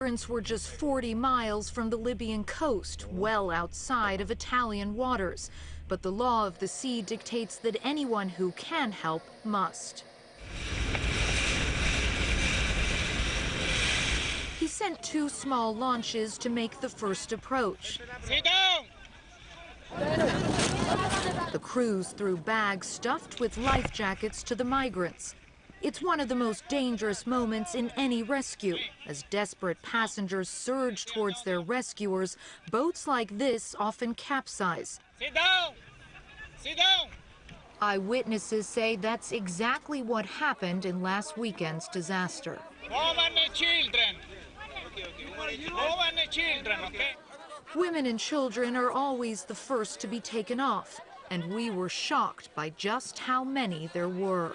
Migrants were just 40 miles from the Libyan coast, well outside of Italian waters. But the law of the sea dictates that anyone who can help must. He sent 2 small launches to make the first approach. Sit down! The crews threw bags stuffed with life jackets to the migrants. It's one of the most dangerous moments in any rescue. As desperate passengers surge towards their rescuers, boats like this often capsize. Sit down! Sit down! Eyewitnesses say that's exactly what happened in last weekend's disaster. Women and children. Women and children, okay? Women and children are always the first to be taken off, and we were shocked by just how many there were.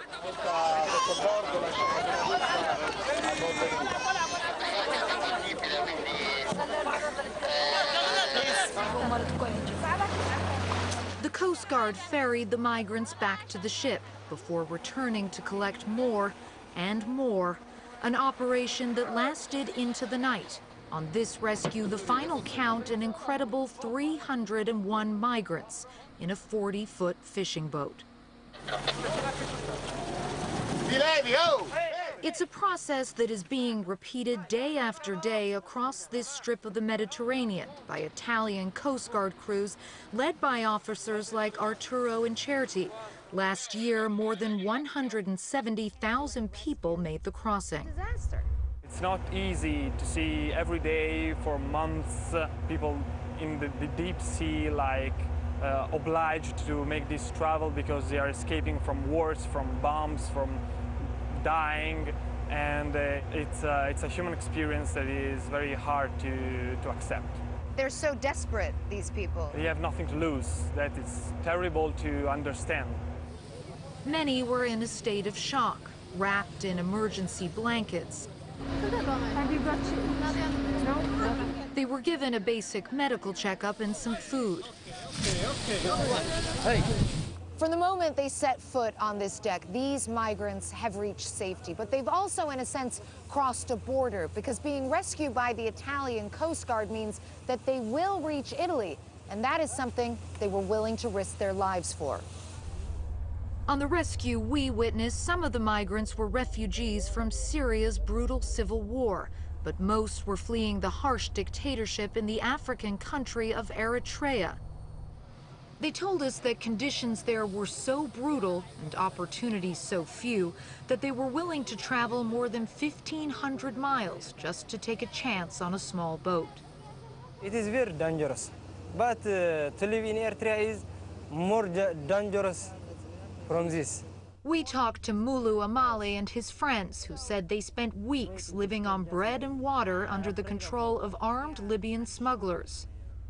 The Coast Guard ferried the migrants back to the ship before returning to collect more and more, an operation that lasted into the night. On this rescue, the final count, an incredible 301 migrants in a 40-foot fishing boat. It's a process that is being repeated day after day across this strip of the Mediterranean by Italian Coast Guard crews led by officers like Arturo and Certi. Last year, more than 170,000 people made the crossing. It's not easy to see every day for months people in the deep sea obliged to make this travel because they are escaping from wars, from bombs, from dying, and it's a human experience that is very hard to accept. They're so desperate, these people. They have nothing to lose. That is terrible to understand. Many were in a state of shock, wrapped in emergency blankets. They were given a basic medical checkup and some food. From the moment they set foot on this deck, these migrants have reached safety, but they've also, in a sense, crossed a border, because being rescued by the Italian Coast Guard means that they will reach Italy, and that is something they were willing to risk their lives for. On the rescue we witnessed, some of the migrants were refugees from Syria's brutal civil war, but most were fleeing the harsh dictatorship in the African country of Eritrea. They told us that conditions there were so brutal and opportunities so few that they were willing to travel more than 1,500 miles just to take a chance on a small boat. It is very dangerous, but to live in Eritrea is more dangerous from this. We talked to Mulu Amale and his friends, who said they spent weeks living on bread and water under the control of armed Libyan smugglers.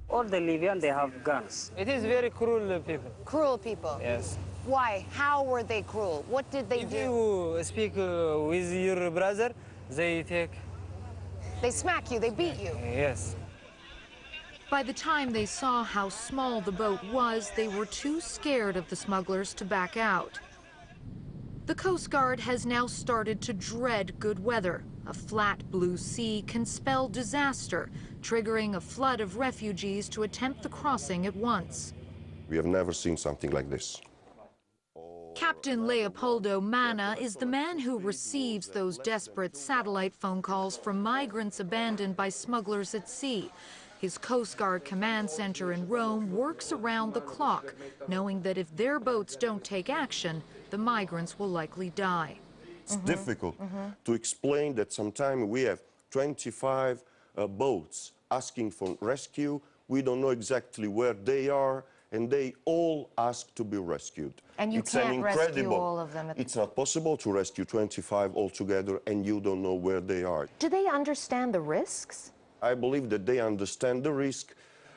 All the Libyans, they have guns. It is very cruel people. Cruel people? Yes. Why? How were they cruel? What did they do? If you speak with your brother, they take... They smack you, they beat you? Yes. By the time they saw how small the boat was, they were too scared of the smugglers to back out. The Coast Guard has now started to dread good weather. A flat blue sea can spell disaster, triggering a flood of refugees to attempt the crossing at once. We have never seen something like this. Captain Leopoldo Manna is the man who receives those desperate satellite phone calls from migrants abandoned by smugglers at sea. His Coast Guard command center in Rome works around the clock, knowing that if their boats don't take action, the migrants will likely die. It's difficult to explain that sometimes we have 25 boats asking for rescue. We don't know exactly where they are, and they all ask to be rescued. And you can't rescue all of them. It's not possible to rescue 25 altogether, and you don't know where they are. Do they understand the risks? I believe that they understand the risk.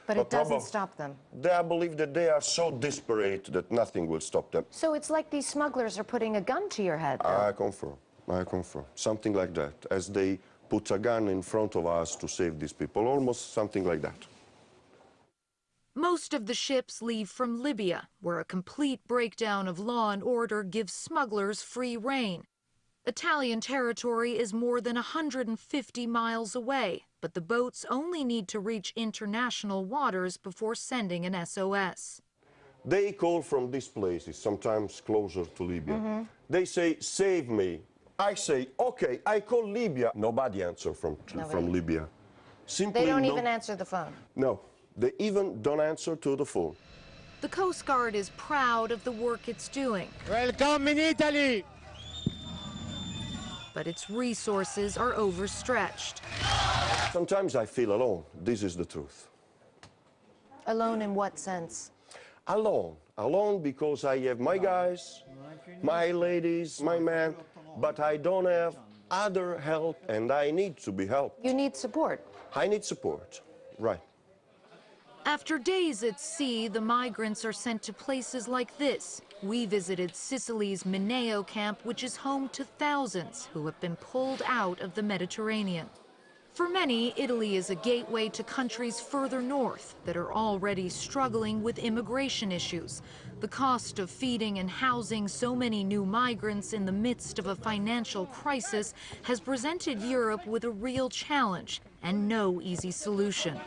But it doesn't stop them. I believe that they are so desperate that nothing will stop them. So it's like these smugglers are putting a gun to your head, though. I confirm. Something like that, as they put a gun in front of us to save these people, almost something like that. Most of the ships leave from Libya, where a complete breakdown of law and order gives smugglers free rein. Italian territory is more than 150 miles away, but the boats only need to reach international waters before sending an SOS. They call from these places, sometimes closer to Libya. They say, save me. I say, okay, I call Libya. Nobody answers from Libya. Simply They don't no, even answer the phone. No, they even don't answer to the phone. The Coast Guard is proud of the work it's doing. Welcome in Italy! But its resources are overstretched. Sometimes I feel alone. This is the truth. Alone in what sense? Alone. Alone because I have my guys, my ladies, my men, but I don't have other help and I need to be helped. You need support. I need support, right. After days at sea, the migrants are sent to places like this. We visited Sicily's Mineo camp, which is home to thousands who have been pulled out of the Mediterranean. For many, Italy is a gateway to countries further north that are already struggling with immigration issues. The cost of feeding and housing so many new migrants in the midst of a financial crisis has presented Europe with a real challenge and no easy solution.